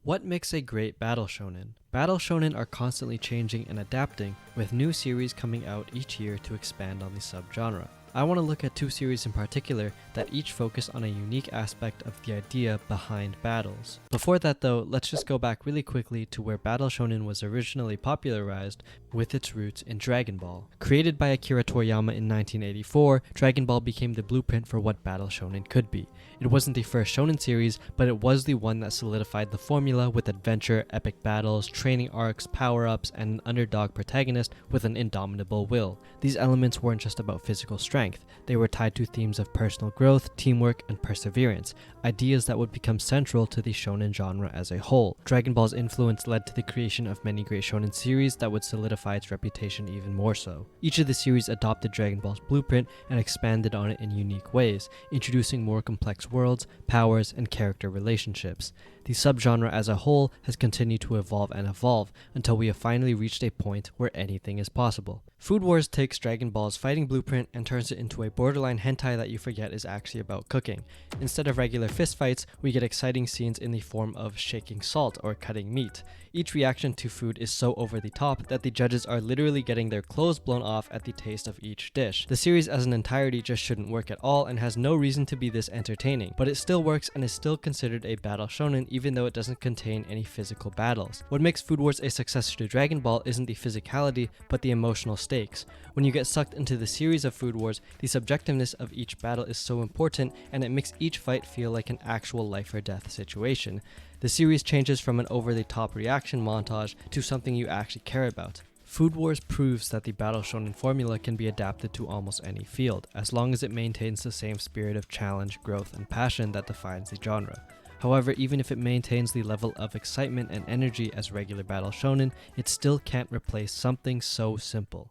What makes a great battle shonen? Battle shonen are constantly changing and adapting, with new series coming out each year to expand on the subgenre. I want to look at two series in particular that each focus on a unique aspect of the idea behind battles. Before that though, let's just go back really quickly to where battle shonen was originally popularized with its roots in Dragon Ball. Created by Akira Toriyama in 1984, Dragon Ball became the blueprint for what battle shonen could be. It wasn't the first shonen series, but it was the one that solidified the formula with adventure, epic battles, training arcs, power-ups, and an underdog protagonist with an indomitable will. These elements weren't just about physical strength. They were tied to themes of personal growth, teamwork, and perseverance, ideas that would become central to the shonen genre as a whole. Dragon Ball's influence led to the creation of many great shonen series that would solidify its reputation even more so. Each of the series adopted Dragon Ball's blueprint and expanded on it in unique ways, introducing more complex worlds, powers, and character relationships. The subgenre as a whole has continued to evolve and evolve until we have finally reached a point where anything is possible. Food Wars takes Dragon Ball's fighting blueprint and turns it into a borderline hentai that you forget is actually about cooking. Instead of regular fistfights, we get exciting scenes in the form of shaking salt or cutting meat. Each reaction to food is so over the top that the judges are literally getting their clothes blown off at the taste of each dish. The series as an entirety just shouldn't work at all and has no reason to be this entertaining, but it still works and is still considered a battle shonen even though it doesn't contain any physical battles. What makes Food Wars a successor to Dragon Ball isn't the physicality, but the emotional stakes. When you get sucked into the series of Food Wars, the subjectiveness of each battle is so important and it makes each fight feel like an actual life or death situation. The series changes from an over-the-top reaction montage to something you actually care about. Food Wars proves that the battle shonen formula can be adapted to almost any field, as long as it maintains the same spirit of challenge, growth, and passion that defines the genre. However, even if it maintains the level of excitement and energy as regular battle shonen, it still can't replace something so simple.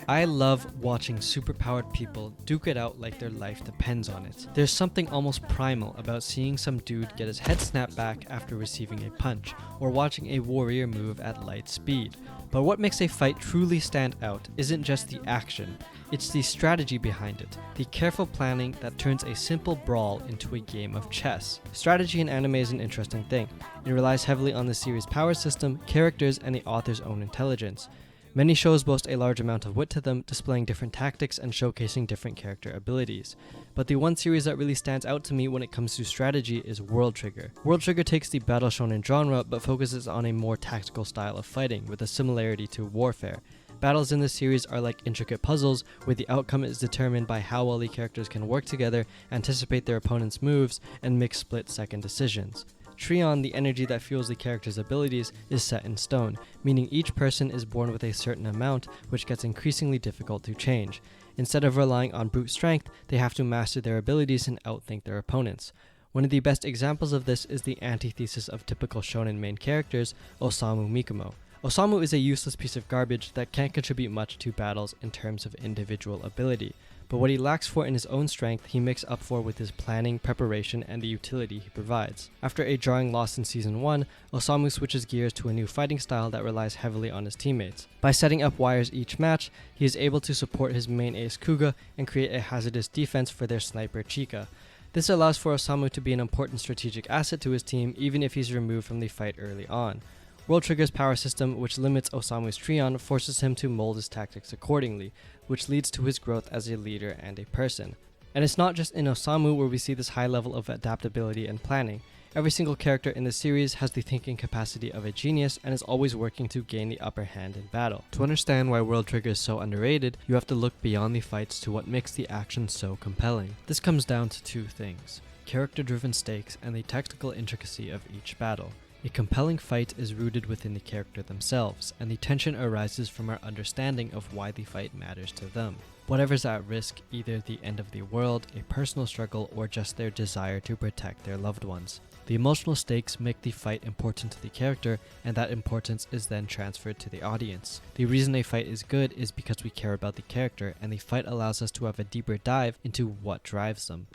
I love watching superpowered people duke it out like their life depends on it. There's something almost primal about seeing some dude get his head snapped back after receiving a punch, or watching a warrior move at light speed. But what makes a fight truly stand out isn't just the action, it's the strategy behind it, the careful planning that turns a simple brawl into a game of chess. Strategy in anime is an interesting thing. It relies heavily on the series' power system, characters, and the author's own intelligence. Many shows boast a large amount of wit to them, displaying different tactics and showcasing different character abilities. But the one series that really stands out to me when it comes to strategy is World Trigger. World Trigger takes the battle shonen genre but focuses on a more tactical style of fighting with a similarity to warfare. Battles in this series are like intricate puzzles where the outcome is determined by how well the characters can work together, anticipate their opponent's moves, and make split-second decisions. Trion, the energy that fuels the character's abilities, is set in stone, meaning each person is born with a certain amount, which gets increasingly difficult to change. Instead of relying on brute strength, they have to master their abilities and outthink their opponents. One of the best examples of this is the antithesis of typical shonen main characters, Osamu Mikumo. Osamu is a useless piece of garbage that can't contribute much to battles in terms of individual ability, but what he lacks for in his own strength, he makes up for with his planning, preparation, and the utility he provides. After a jarring loss in Season 1, Osamu switches gears to a new fighting style that relies heavily on his teammates. By setting up wires each match, he is able to support his main ace Kuga and create a hazardous defense for their sniper Chika. This allows for Osamu to be an important strategic asset to his team even if he's removed from the fight early on. World Trigger's power system, which limits Osamu's Trion, forces him to mold his tactics accordingly, which leads to his growth as a leader and a person. And it's not just in Osamu where we see this high level of adaptability and planning. Every single character in the series has the thinking capacity of a genius and is always working to gain the upper hand in battle. To understand why World Trigger is so underrated, you have to look beyond the fights to what makes the action so compelling. This comes down to two things: character-driven stakes and the tactical intricacy of each battle. A compelling fight is rooted within the character themselves, and the tension arises from our understanding of why the fight matters to them. Whatever's at risk, either the end of the world, a personal struggle, or just their desire to protect their loved ones. The emotional stakes make the fight important to the character, and that importance is then transferred to the audience. The reason a fight is good is because we care about the character, and the fight allows us to have a deeper dive into what drives them.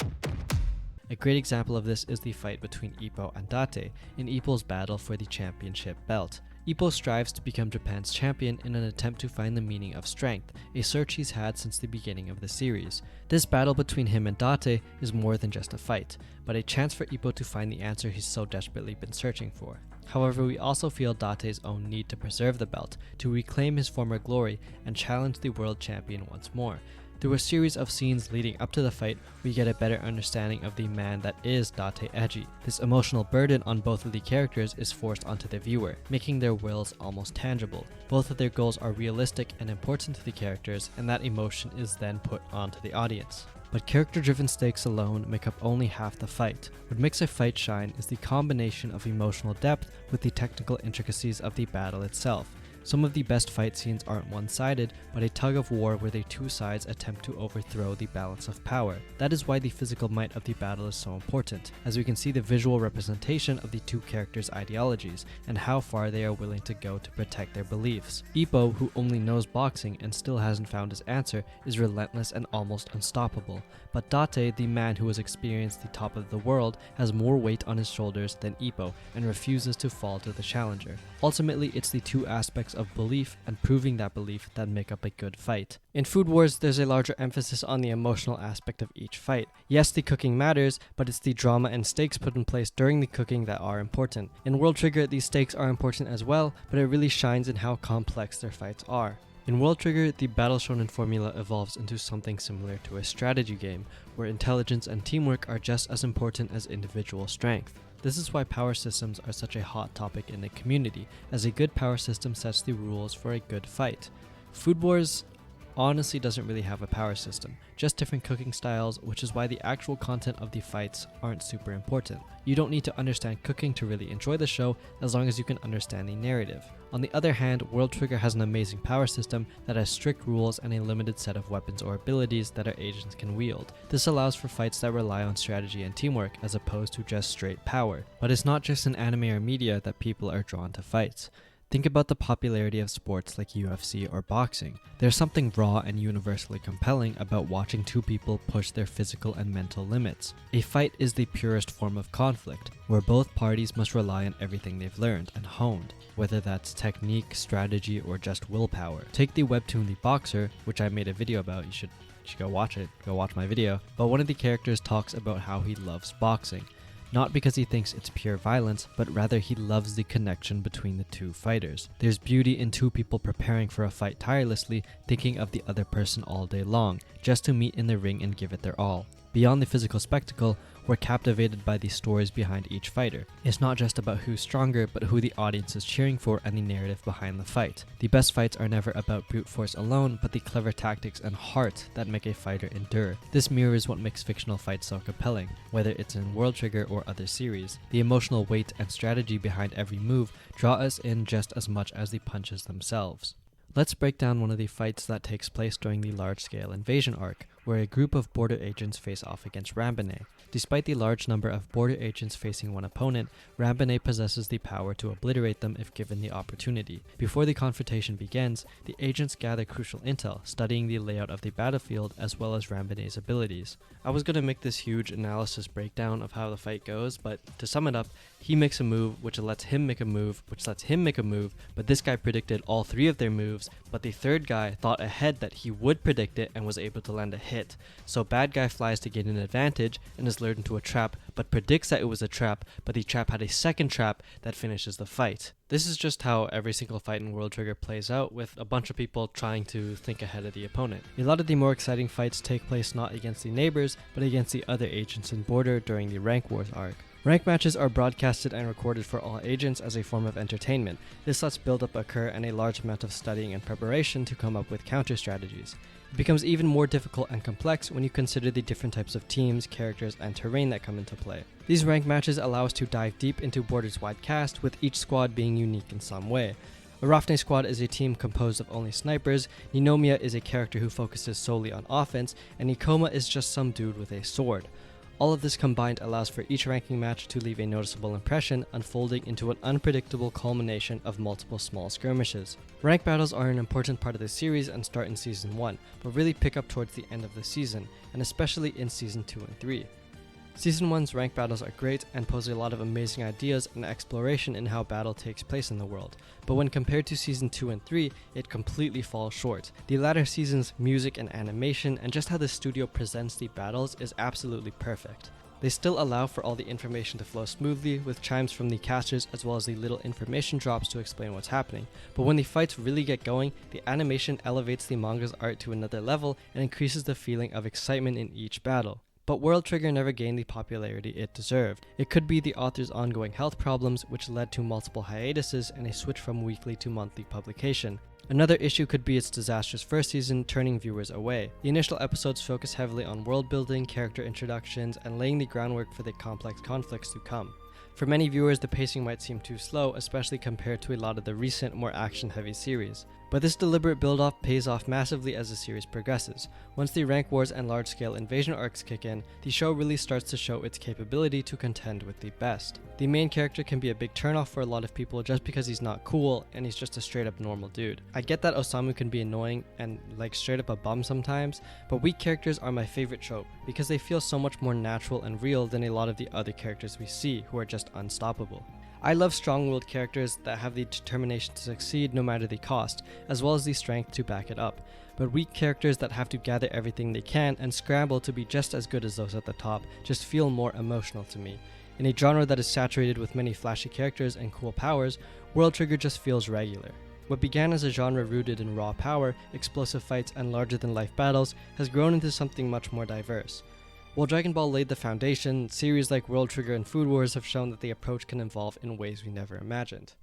A great example of this is the fight between Ippo and Date in Ippo's battle for the championship belt. Ippo strives to become Japan's champion in an attempt to find the meaning of strength, a search he's had since the beginning of the series. This battle between him and Date is more than just a fight, but a chance for Ippo to find the answer he's so desperately been searching for. However, we also feel Date's own need to preserve the belt, to reclaim his former glory, and challenge the world champion once more. Through a series of scenes leading up to the fight, we get a better understanding of the man that is Date Eji. This emotional burden on both of the characters is forced onto the viewer, making their wills almost tangible. Both of their goals are realistic and important to the characters, and that emotion is then put onto the audience. But character-driven stakes alone make up only half the fight. What makes a fight shine is the combination of emotional depth with the technical intricacies of the battle itself. Some of the best fight scenes aren't one-sided, but a tug of war where the two sides attempt to overthrow the balance of power. That is why the physical might of the battle is so important, as we can see the visual representation of the two characters' ideologies, and how far they are willing to go to protect their beliefs. Ippo, who only knows boxing and still hasn't found his answer, is relentless and almost unstoppable. But Date, the man who has experienced the top of the world, has more weight on his shoulders than Ippo, and refuses to fall to the challenger. Ultimately, it's the two aspects of belief and proving that belief that make up a good fight. In Food Wars, there's a larger emphasis on the emotional aspect of each fight. Yes, the cooking matters, but it's the drama and stakes put in place during the cooking that are important. In World Trigger, these stakes are important as well, but it really shines in how complex their fights are. In World Trigger, the Battle Shonen formula evolves into something similar to a strategy game, where intelligence and teamwork are just as important as individual strength. This is why power systems are such a hot topic in the community, as a good power system sets the rules for a good fight. Food Wars honestly doesn't really have a power system, just different cooking styles, which is why the actual content of the fights aren't super important. You don't need to understand cooking to really enjoy the show, as long as you can understand the narrative. On the other hand, World Trigger has an amazing power system that has strict rules and a limited set of weapons or abilities that our agents can wield. This allows for fights that rely on strategy and teamwork as opposed to just straight power. But it's not just in anime or media that people are drawn to fights. Think about the popularity of sports like UFC or boxing. There's something raw and universally compelling about watching two people push their physical and mental limits. A fight is the purest form of conflict, where both parties must rely on everything they've learned and honed, whether that's technique, strategy, or just willpower. Take the webtoon The Boxer, which I made a video about. You should go watch it, go watch my video. But one of the characters talks about how he loves boxing. Not because he thinks it's pure violence, but rather he loves the connection between the two fighters. There's beauty in two people preparing for a fight tirelessly, thinking of the other person all day long, just to meet in the ring and give it their all. Beyond the physical spectacle, we're captivated by the stories behind each fighter. It's not just about who's stronger, but who the audience is cheering for and the narrative behind the fight. The best fights are never about brute force alone, but the clever tactics and heart that make a fighter endure. This mirrors what makes fictional fights so compelling, whether it's in World Trigger or other series. The emotional weight and strategy behind every move draw us in just as much as the punches themselves. Let's break down one of the fights that takes place during the large-scale invasion arc, where a group of border agents face off against Rambane. Despite the large number of border agents facing one opponent, Rambane possesses the power to obliterate them if given the opportunity. Before the confrontation begins, the agents gather crucial intel, studying the layout of the battlefield as well as Rambane's abilities. I was going to make this huge analysis breakdown of how the fight goes, but to sum it up, he makes a move, which lets him make a move, which lets him make a move, but this guy predicted all three of their moves, but the third guy thought ahead that he would predict it and was able to land a hit. So bad guy flies to gain an advantage and is lured into a trap, but predicts that it was a trap, but the trap had a second trap that finishes the fight. This is just how every single fight in World Trigger plays out, with a bunch of people trying to think ahead of the opponent. A lot of the more exciting fights take place not against the neighbors, but against the other agents in Border during the Rank Wars arc. Rank matches are broadcasted and recorded for all agents as a form of entertainment. This lets build-up occur and a large amount of studying and preparation to come up with counter strategies. It becomes even more difficult and complex when you consider the different types of teams, characters, and terrain that come into play. These rank matches allow us to dive deep into Border's wide cast, with each squad being unique in some way. Arafne squad is a team composed of only snipers, Ninomiya is a character who focuses solely on offense, and Ikoma is just some dude with a sword. All of this combined allows for each ranking match to leave a noticeable impression, unfolding into an unpredictable culmination of multiple small skirmishes. Rank battles are an important part of the series and start in Season 1, but really pick up towards the end of the season, and especially in Season 2 and 3. Season 1's rank battles are great and pose a lot of amazing ideas and exploration in how battle takes place in the world, but when compared to Season 2 and 3, it completely falls short. The latter season's music and animation and just how the studio presents the battles is absolutely perfect. They still allow for all the information to flow smoothly, with chimes from the casters as well as the little information drops to explain what's happening, but when the fights really get going, the animation elevates the manga's art to another level and increases the feeling of excitement in each battle. But World Trigger never gained the popularity it deserved. It could be the author's ongoing health problems, which led to multiple hiatuses and a switch from weekly to monthly publication. Another issue could be its disastrous first season, turning viewers away. The initial episodes focus heavily on world building, character introductions, and laying the groundwork for the complex conflicts to come. For many viewers, the pacing might seem too slow, especially compared to a lot of the recent, more action-heavy series. But this deliberate build-off pays off massively as the series progresses. Once the rank wars and large-scale invasion arcs kick in, the show really starts to show its capability to contend with the best. The main character can be a big turnoff for a lot of people just because he's not cool and he's just a straight-up normal dude. I get that Osamu can be annoying and like straight up a bum sometimes, but weak characters are my favorite trope because they feel so much more natural and real than a lot of the other characters we see who are just unstoppable. I love strong-willed characters that have the determination to succeed no matter the cost, as well as the strength to back it up. But weak characters that have to gather everything they can and scramble to be just as good as those at the top just feel more emotional to me. In a genre that is saturated with many flashy characters and cool powers, World Trigger just feels regular. What began as a genre rooted in raw power, explosive fights, and larger-than-life battles has grown into something much more diverse. While Dragon Ball laid the foundation, series like World Trigger and Food Wars have shown that the approach can evolve in ways we never imagined.